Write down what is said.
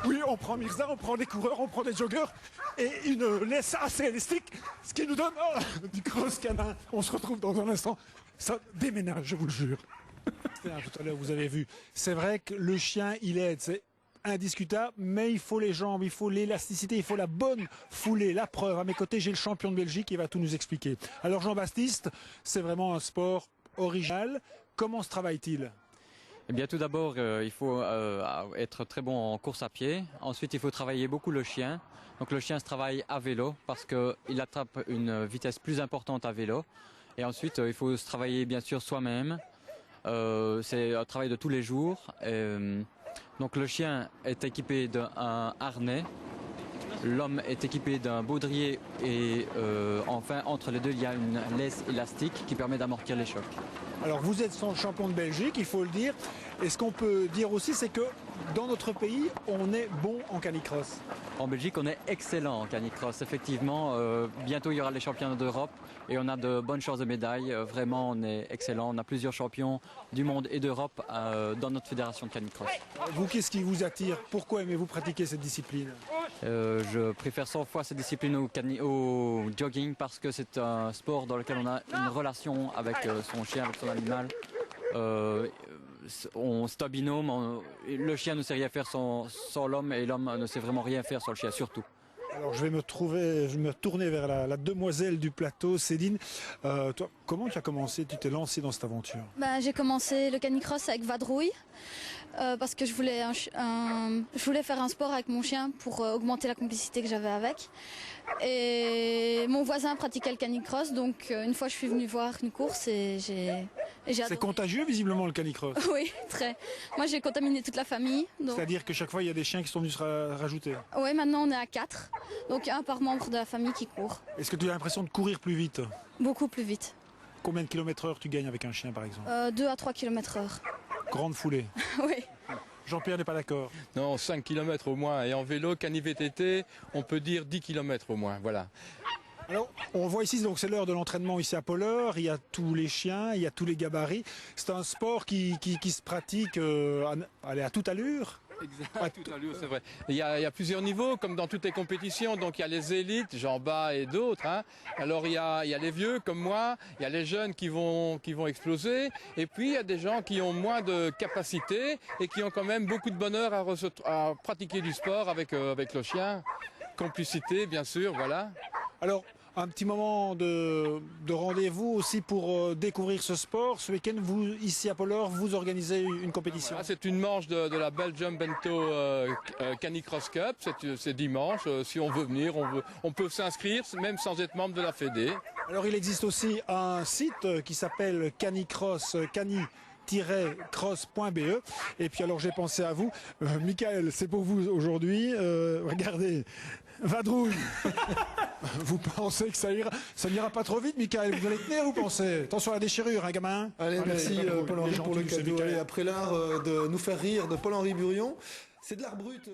Oui, on prend Mirza, on prend des coureurs, on prend des joggeurs et une laisse assez élastique, ce qui nous donne du cross canin. On se retrouve dans un instant. Ça déménage, je vous le jure. Tout à l'heure, vous avez vu. C'est vrai que le chien, il aide. C'est indiscutable, mais il faut les jambes, il faut l'élasticité, il faut la bonne foulée. La preuve, à mes côtés, j'ai le champion de Belgique qui va tout nous expliquer. Alors Jean-Baptiste, c'est vraiment un sport original. Comment se travaille-t-il ? Eh bien, tout d'abord, il faut être très bon en course à pied. Ensuite, il faut travailler beaucoup le chien. Donc, le chien se travaille à vélo parce qu'il attrape une vitesse plus importante à vélo. Et ensuite, il faut se travailler, bien sûr, soi-même. C'est un travail de tous les jours. Donc, le chien est équipé d'un harnais. L'homme est équipé d'un baudrier et enfin, entre les deux, il y a une laisse élastique qui permet d'amortir les chocs. Alors vous êtes champion de Belgique, il faut le dire. Et ce qu'on peut dire aussi, c'est que dans notre pays, on est bon en canicross. En Belgique, on est excellent en canicross. Effectivement, bientôt il y aura les championnats d'Europe et on a de bonnes chances de médailles. Vraiment, on est excellent. On a plusieurs champions du monde et d'Europe dans notre fédération de canicross. Vous, qu'est-ce qui vous attire? Pourquoi aimez-vous pratiquer cette discipline? Je préfère 100 fois cette discipline au jogging parce que c'est un sport dans lequel on a une relation avec son chien, avec son animal. C'est un binôme, le chien ne sait rien faire sans l'homme et l'homme ne sait vraiment rien faire sans le chien surtout. Alors je vais me tourner vers la demoiselle du plateau, Céline. Toi, comment tu as commencé, tu t'es lancé dans cette aventure? J'ai commencé le canicross avec Vadrouille parce que je voulais faire un sport avec mon chien pour augmenter la complicité que j'avais avec. Et mon voisin pratiquait le canicross, donc une fois je suis venue voir une course et j'ai adoré. C'est contagieux visiblement le canicross. Oui, très. Moi j'ai contaminé toute la famille. C'est-à-dire que chaque fois il y a des chiens qui sont venus se rajouter. Oui, maintenant on est à 4, donc un par membre de la famille qui court. Est-ce que tu as l'impression de courir plus vite? Beaucoup plus vite. Combien de kilomètres heure tu gagnes avec un chien par exemple? 2 à 3 km/h. Grande foulée. Oui. Jean-Pierre n'est pas d'accord. Non, 5 km au moins. Et en vélo, cani-VTT, on peut dire 10 km au moins. Voilà. Alors, on voit ici, donc c'est l'heure de l'entraînement ici à Polleur. Il y a tous les chiens, il y a tous les gabarits. C'est un sport qui se pratique à toute allure. Exact, à toute allure, c'est vrai. Il y a plusieurs niveaux, comme dans toutes les compétitions. Donc il y a les élites, Jean Bas et d'autres. Alors il y a les vieux comme moi, il y a les jeunes qui vont exploser. Et puis il y a des gens qui ont moins de capacité et qui ont quand même beaucoup de bonheur à pratiquer du sport avec le chien. Complicité, bien sûr, voilà. Alors, un petit moment de rendez-vous aussi pour découvrir ce sport. Ce week-end, vous, ici à Polleur, vous organisez une compétition. Voilà, c'est une manche de la Belgium Bento Canicross Cup. C'est dimanche. Si on veut venir, on peut s'inscrire, même sans être membre de la Fédé. Alors, il existe aussi un site qui s'appelle Canicross, cross.be. Et puis alors j'ai pensé à vous, Michael, c'est pour vous aujourd'hui. Regardez, Vadrouille. Vous pensez que ça n'ira pas trop vite, Michael? Vous allez tenir, vous pensez? Attention à la déchirure, hein, gamin. Allez, merci Paul-Henri pour le cadeau. Allez, après l'art de nous faire rire de Paul-Henri Burion, c'est de l'art brut.